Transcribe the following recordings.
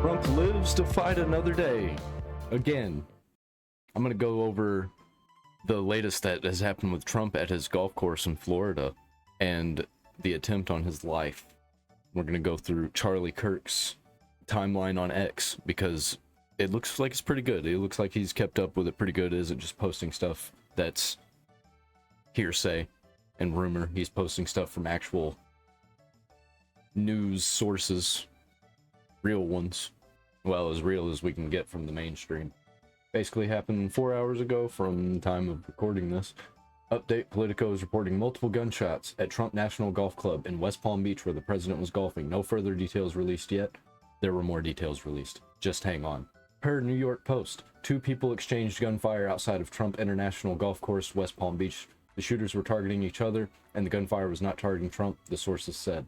Trump lives to fight another day. Again, I'm going to go over the latest that has happened with Trump at his golf course in Florida and the attempt on his life. We're going to go through Charlie Kirk's timeline on X because it looks like it's pretty good. It looks like he's kept up with it pretty good. It isn't just posting stuff that's hearsay and rumor. He's posting stuff from actual news sources, real ones. Well, as real as we can get from the mainstream. Basically happened 4 hours ago from the time of recording this. Update: Politico is reporting multiple gunshots at Trump National Golf Club in West Palm Beach where the president was golfing. No further details released yet. There were more details released. Just hang on. Per New York Post, 2 people exchanged gunfire outside of Trump International Golf Course, West Palm Beach. The shooters were targeting each other, and the gunfire was not targeting Trump, the sources said.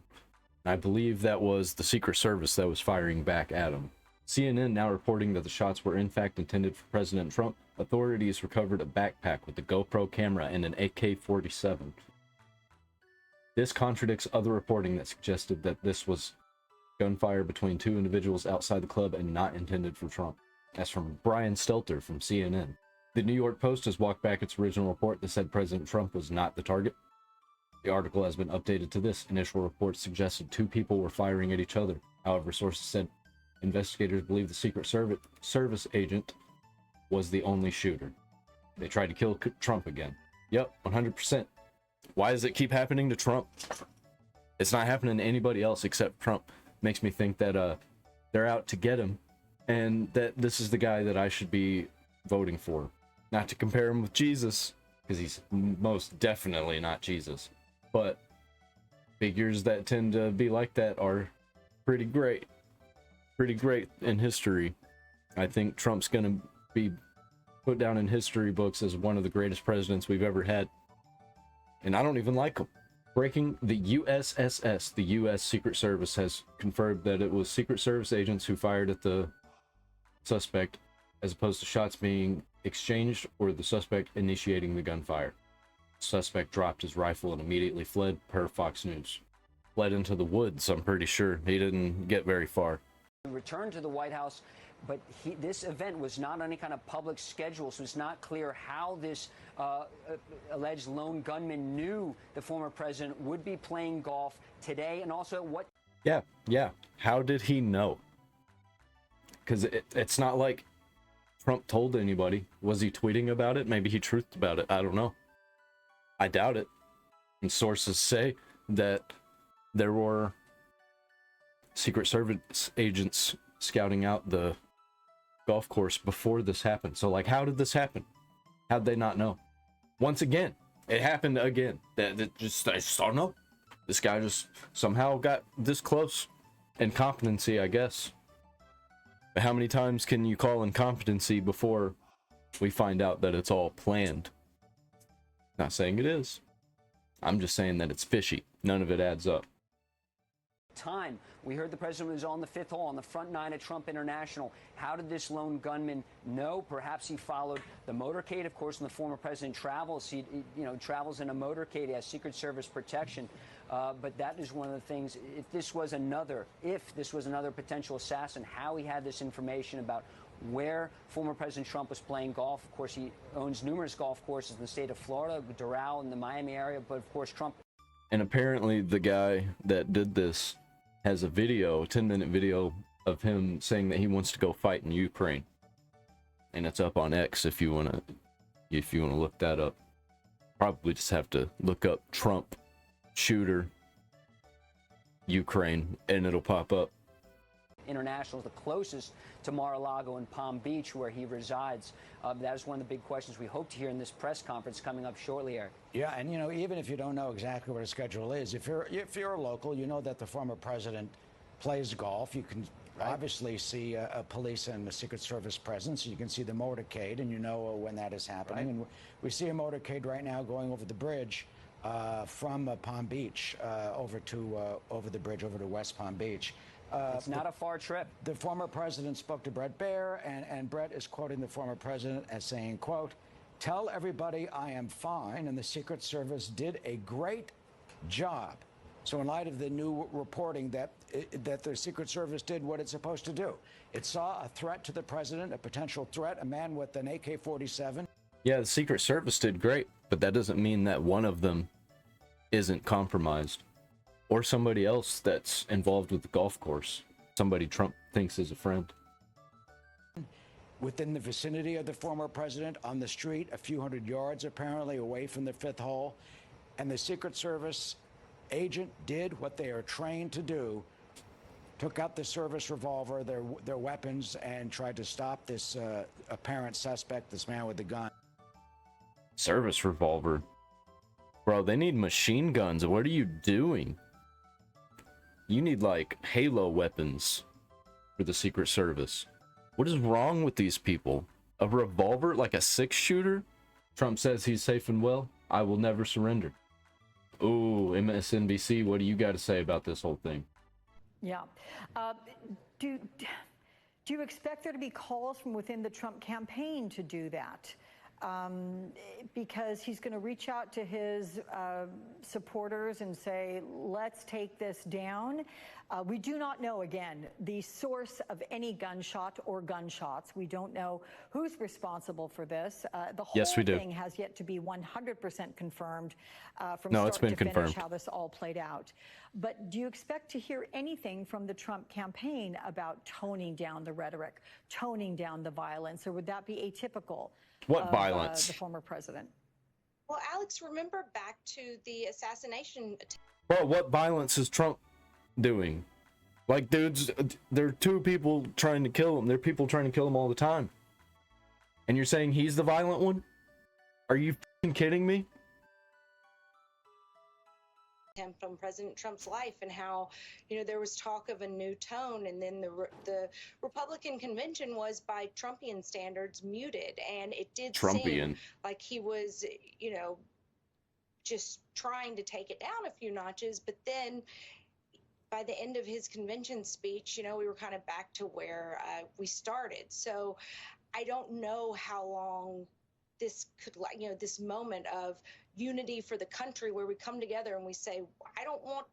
I believe that was the Secret Service that was firing back at him. CNN now reporting that the shots were in fact intended for President Trump. Authorities recovered a backpack with a GoPro camera and an AK-47. This contradicts other reporting that suggested that this was gunfire between 2 individuals outside the club and not intended for Trump. That's from Brian Stelter from CNN. The New York Post has walked back its original report that said President Trump was not the target. The article has been updated to this. Initial reports suggested 2 people were firing at each other. However, sources said investigators believe the Secret Service agent was the only shooter. They tried to kill Trump again. Yep, 100%. Why does it keep happening to Trump? It's not happening to anybody else except Trump. Makes me think that they're out to get him, and that this is the guy that I should be voting for. Not to compare him with Jesus, because he's most definitely not Jesus. But figures that tend to be like that are pretty great. Pretty great in history. I think Trump's gonna be put down in history books as one of the greatest presidents we've ever had. And I don't even like him. Breaking: the USSS, the U.S. Secret Service, has confirmed that it was Secret Service agents who fired at the suspect, as opposed to shots being exchanged or the suspect initiating the gunfire. The suspect dropped his rifle and immediately fled, per Fox News. Fled into the woods, I'm pretty sure. He didn't get very far. Returned to the White House, but this event was not on any kind of public schedule, so it's not clear how this alleged lone gunman knew the former president would be playing golf today, and also what... Yeah. How did he know? Because it's not like Trump told anybody. Was he tweeting about it? Maybe he truthed about it. I don't know. I doubt it. And sources say that there were Secret Service agents scouting out the golf course before this happened. So, like, how did this happen? How'd they not know? Once again, it happened again. I just don't know. This guy just somehow got this close. Incompetency, I guess. But how many times can you call incompetency before we find out that it's all planned? Not saying it is. I'm just saying that it's fishy. None of it adds up. Time. We heard the president was on the 5th hole on the front 9 at Trump International. How did this lone gunman know? Perhaps he followed the motorcade. Of course, when the former president travels, he travels in a motorcade. He has Secret Service protection. But that is one of the things. If this was another potential assassin, how he had this information about where former President Trump was playing golf. Of course, he owns numerous golf courses in the state of Florida, Doral in the Miami area. But of course, Trump. And apparently, the guy that did this has a video, a 10-minute video of him saying that he wants to go fight in Ukraine, and it's up on X if you wanna look that up. Probably just have to look up Trump shooter Ukraine, and it'll pop up. International is the closest to Mar-a-Lago and Palm Beach, where he resides. That is one of the big questions we hope to hear in this press conference coming up shortly, Eric. Yeah, and even if you don't know exactly what his schedule is, if you're a local, you know that the former president plays golf. You can obviously see a police and a Secret Service presence. You can see the motorcade, and you know when that is happening. Right. And we see a motorcade right now going over the bridge from Palm Beach over the bridge over to West Palm Beach. It's not a far trip. The former president spoke to Bret Baier, and Bret is quoting the former president as saying, quote, "Tell everybody I am fine, and the Secret Service did a great job." So in light of the new reporting that the Secret Service did what it's supposed to do, it saw a threat to the president, a potential threat, a man with an AK-47. Yeah, the Secret Service did great, but that doesn't mean that one of them isn't compromised. Or somebody else that's involved with the golf course. Somebody Trump thinks is a friend. Within the vicinity of the former president, on the street, a few hundred yards apparently away from the fifth hole. And the Secret Service agent did what they are trained to do, took out the service revolver, their weapons, and tried to stop this apparent suspect, this man with the gun. Service revolver? Bro, they need machine guns. What are you doing? You need, like, Halo weapons for the Secret Service. What is wrong with these people? A revolver, like a 6-shooter? Trump says he's safe and well. I will never surrender. Ooh, MSNBC, what do you got to say about this whole thing? Yeah. Do you expect there to be calls from within the Trump campaign to do that? Because he's going to reach out to his supporters and say, let's take this down. We do not know, again, the source of any gunshot or gunshots. We don't know who's responsible for this. The whole thing has yet to be 100% confirmed from start to finish how this all played out. But do you expect to hear anything from the Trump campaign about toning down the rhetoric, toning down the violence, or would that be atypical? What violence? The former president. Well, Alex, remember back to the assassination attempt. Bro, what violence is Trump doing? Like, dudes, there are two people trying to kill him. There are people trying to kill him all the time. And you're saying he's the violent one? Are you f***ing kidding me? On President Trump's life, and how, you know, there was talk of a new tone, and then the Republican convention was, by Trumpian standards, muted, and it did seem like he was, you know, just trying to take it down a few notches. But then by the end of his convention speech, you know, we were kind of back to where we started. So I don't know how long this could, you know, this moment of unity for the country where we come together and we say, I don't want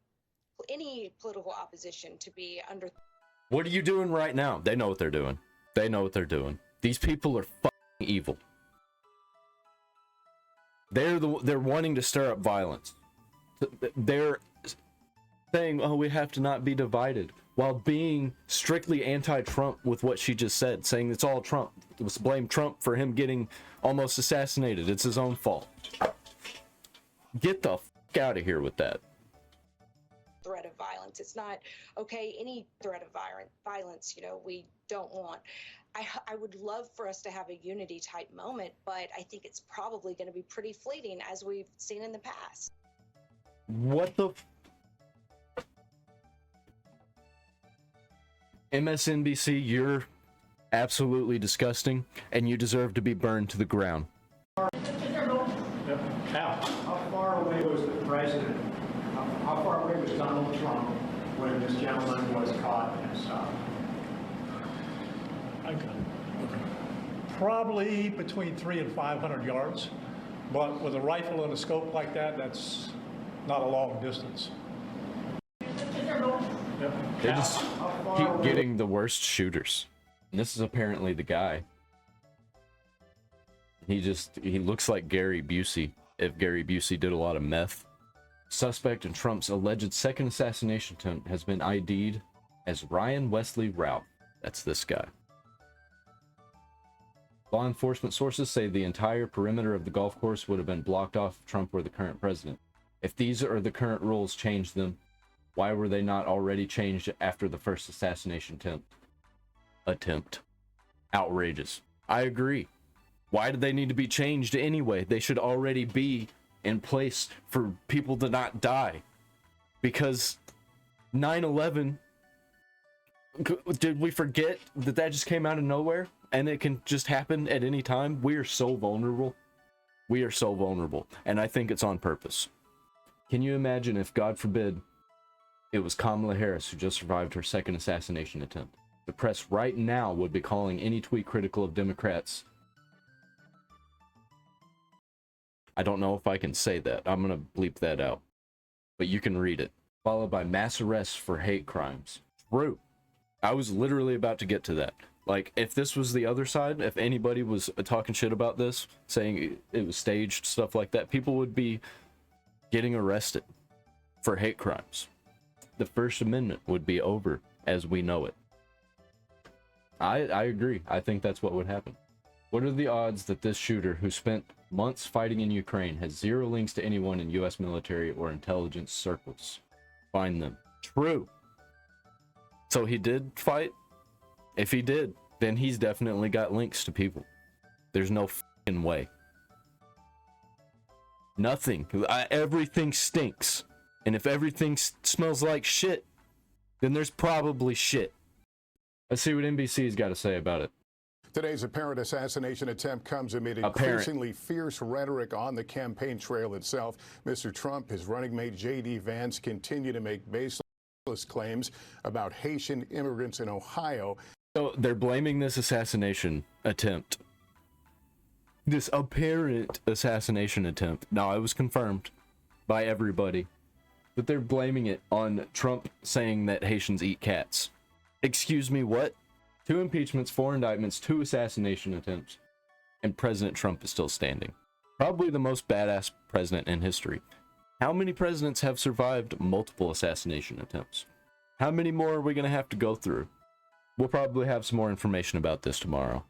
any political opposition to be under. What are you doing right now? They know what they're doing. They know what they're doing. These people are fucking evil. They're wanting to stir up violence. They're saying, oh, we have to not be divided, while being strictly anti-Trump with what she just said, saying it's all Trump. Let's blame Trump for him getting almost assassinated. It's his own fault. Get the fuck out of here with that. Threat of violence. It's not okay. Any threat of violence, you know, we don't want. I would love for us to have a unity type moment, but I think it's probably going to be pretty fleeting, as we've seen in the past. What the MSNBC, you're absolutely disgusting, and you deserve to be burned to the ground. How far away was the president? How far away was Donald Trump when this gentleman was caught and stopped? Probably between 300 and 500 yards, but with a rifle and a scope like that, that's not a long distance. They just keep getting the worst shooters. And this is apparently the guy. He looks like Gary Busey, if Gary Busey did a lot of meth. Suspect in Trump's alleged second assassination attempt has been ID'd as Ryan Wesley Ralph. That's this guy. Law enforcement sources say the entire perimeter of the golf course would have been blocked off if Trump were the current president. If these are the current rules, change them. Why were they not already changed after the first assassination attempt? Outrageous. I agree. Why did they need to be changed anyway? They should already be in place for people to not die. Because 9/11, did we forget that just came out of nowhere? And it can just happen at any time? We are so vulnerable. We are so vulnerable. And I think it's on purpose. Can you imagine if, God forbid, it was Kamala Harris who just survived her second assassination attempt? The press right now would be calling any tweet critical of Democrats. I don't know if I can say that. I'm going to bleep that out. But you can read it. followed by mass arrests for hate crimes. True. I was literally about to get to that. Like, if this was the other side, if anybody was talking shit about this, saying it was staged, stuff like that, people would be getting arrested for hate crimes. The First Amendment would be over as we know it. I agree. I think that's what would happen. What are the odds that this shooter, who spent months fighting in Ukraine, has zero links to anyone in U.S. military or intelligence circles? Find them. True. So he did fight? If he did, then he's definitely got links to people. There's no fucking way. Nothing. Everything stinks. And if everything smells like shit, then there's probably shit. Let's see what NBC's got to say about it. Today's apparent assassination attempt comes amid increasingly fierce rhetoric on the campaign trail itself. Mr. Trump, his running mate J.D. Vance continue to make baseless claims about Haitian immigrants in Ohio. So they're blaming this assassination attempt. This apparent assassination attempt. Now, it was confirmed by everybody that they're blaming it on Trump saying that Haitians eat cats. Excuse me, what? 2 impeachments, 4 indictments, 2 assassination attempts, and President Trump is still standing. Probably the most badass president in history. How many presidents have survived multiple assassination attempts? How many more are we going to have to go through? We'll probably have some more information about this tomorrow.